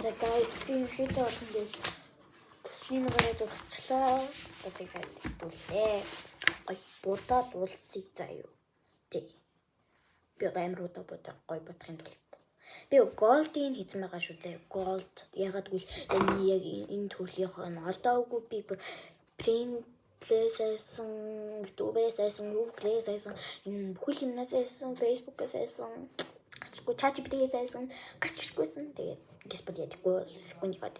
За guys би хэд олон дээр төсвийн гараа зурцлаа. Одоо тэгээд дүүлээ. Гой будаад уулзъя заяа. Тэ. Би одоо амар удаа гой бодохын тулд. Би голдын хийсэн байгаа шүү дээ. Голд. Ягаад гэвэл яг энэ төрлийн нь олдоогүй би Printless-ээсэн, YouTube-ээсэн, Google-ээсэн, энэ бүхэл юмнасээсэн, Facebook-ээсэн, ChatGPT-ээсэн, гаччихгүйсэн. Тэгээд Gespot ядаггүй секунд яваад.